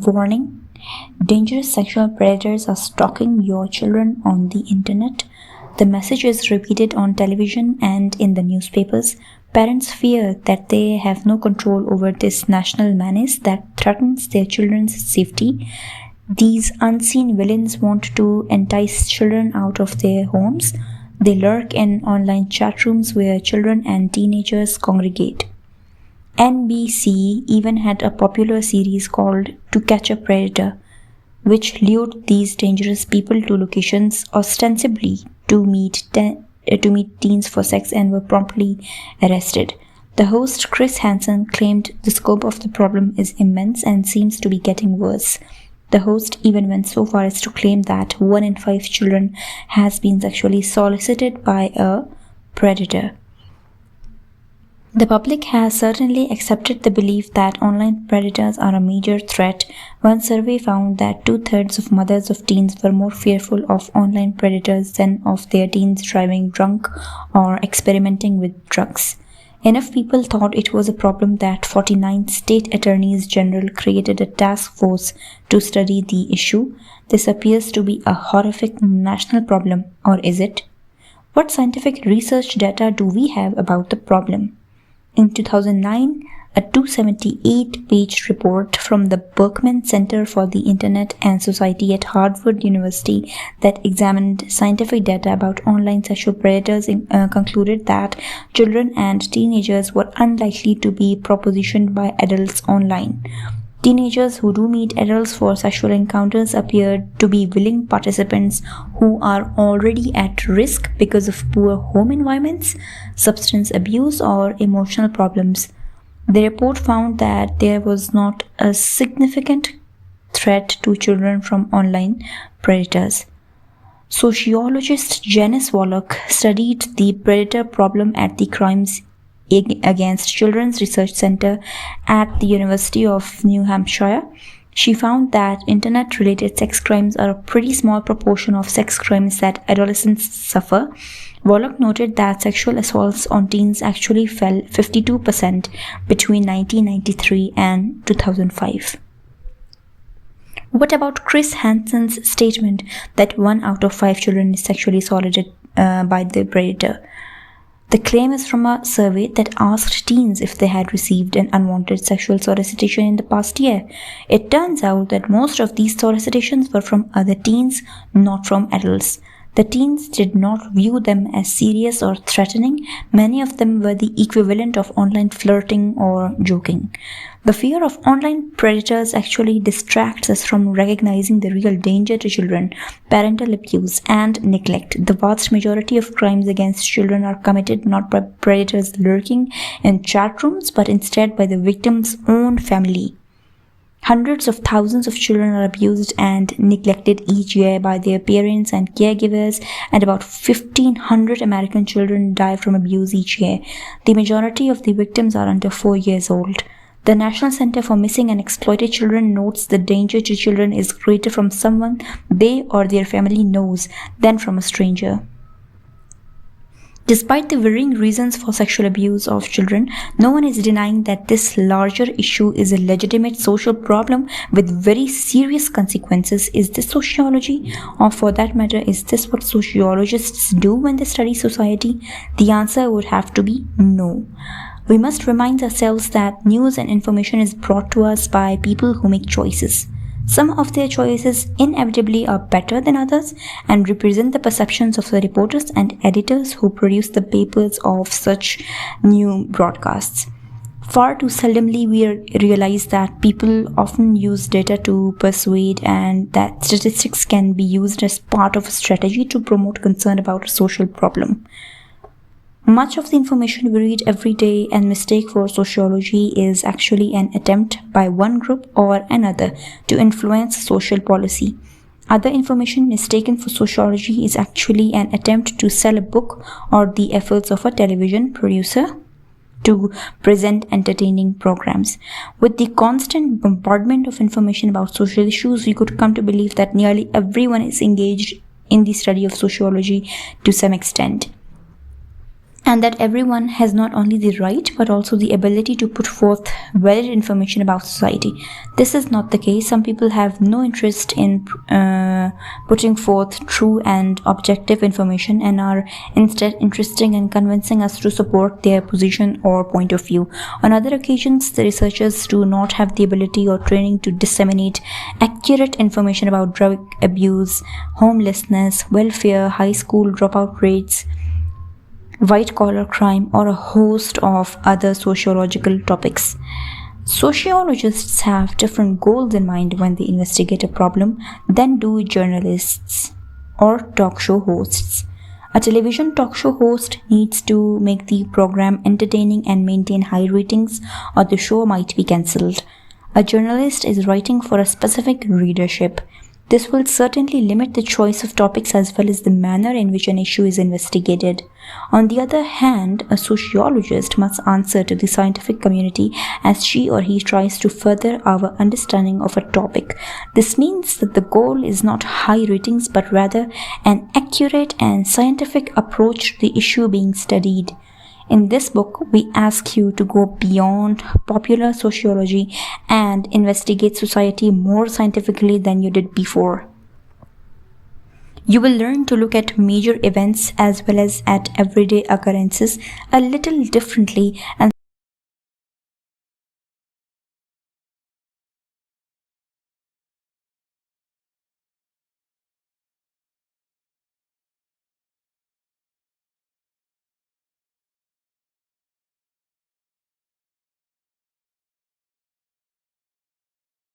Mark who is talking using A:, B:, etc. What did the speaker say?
A: Warning: dangerous sexual predators are stalking your children on the internet. The message is repeated on television and in the newspapers. Parents fear that they have no control over this national menace that threatens their children's safety. These unseen villains want to entice children out of their homes. They lurk in online chat rooms where children and teenagers congregate. NBC even had a popular series called To Catch a Predator, which lured these dangerous people to locations ostensibly to meet teens for sex and were promptly arrested. The host, Chris Hansen, claimed the scope of the problem is immense and seems to be getting worse. The host even went so far as to claim that 1 in 5 children has been sexually solicited by a predator. The public has certainly accepted the belief that online predators are a major threat. One survey found that 2/3 of mothers of teens were more fearful of online predators than of their teens driving drunk or experimenting with drugs. Enough people thought it was a problem that 49 state attorneys general created a task force to study the issue. This appears to be a horrific national problem, or is it? What scientific research data do we have about the problem? In 2009, a 278-page report from the Berkman Center for the Internet and Society at Harvard University that examined scientific data about online sexual predators concluded that children and teenagers were unlikely to be propositioned by adults online. Teenagers who do meet adults for sexual encounters appear to be willing participants who are already at risk because of poor home environments, substance abuse, or emotional problems. The report found that there was not a significant threat to children from online predators. Sociologist Janice Wallach studied the predator problem at the Crimes Against Children's Research Center at the University of New Hampshire. She found that internet-related sex crimes are a pretty small proportion of sex crimes that adolescents suffer. Wallach noted that sexual assaults on teens actually fell 52% between 1993 and 2005. What about Chris Hansen's statement that 1 out of 5 children is sexually assaulted by the predator? The claim is from a survey that asked teens if they had received an unwanted sexual solicitation in the past year. It turns out that most of these solicitations were from other teens, not from adults. The teens did not view them as serious or threatening. Many of them were the equivalent of online flirting or joking. The fear of online predators actually distracts us from recognizing the real danger to children: parental abuse and neglect. The vast majority of crimes against children are committed not by predators lurking in chat rooms, but instead by the victim's own family. Hundreds of thousands of children are abused and neglected each year by their parents and caregivers, and about 1,500 American children die from abuse each year. The majority of the victims are under 4 years old. The National Center for Missing and Exploited Children notes the danger to children is greater from someone they or their family knows than from a stranger. Despite the varying reasons for sexual abuse of children, no one is denying that this larger issue is a legitimate social problem with very serious consequences. Is this sociology? Or for that matter, is this what sociologists do when they study society? The answer would have to be no. We must remind ourselves that news and information is brought to us by people who make choices. Some of their choices inevitably are better than others and represent the perceptions of the reporters and editors who produce the papers of such new broadcasts. Far too seldomly we realize that people often use data to persuade, and that statistics can be used as part of a strategy to promote concern about a social problem. Much of the information we read every day and mistake for sociology is actually an attempt by one group or another to influence social policy. Other information mistaken for sociology is actually an attempt to sell a book or the efforts of a television producer to present entertaining programs. With the constant bombardment of information about social issues, we could come to believe that nearly everyone is engaged in the study of sociology to some extent. and that everyone has not only the right but also the ability to put forth valid information about society. This is not the case. Some people have no interest in putting forth true and objective information and are instead interested in convincing us to support their position or point of view. On other occasions, the researchers do not have the ability or training to disseminate accurate information about drug abuse, homelessness, welfare, high school dropout rates, white-collar crime, or a host of other sociological topics. Sociologists have different goals in mind when they investigate a problem than do journalists or talk show hosts. A television talk show host needs to make the program entertaining and maintain high ratings, or the show might be cancelled. A journalist is writing for a specific readership. This will certainly limit the choice of topics as well as the manner in which an issue is investigated. On the other hand, a sociologist must answer to the scientific community as she or he tries to further our understanding of a topic. This means that the goal is not high ratings but rather an accurate and scientific approach to the issue being studied. In this book, we ask you to go beyond popular sociology and investigate society more scientifically than you did before. You will learn to look at major events as well as at everyday occurrences a little differently and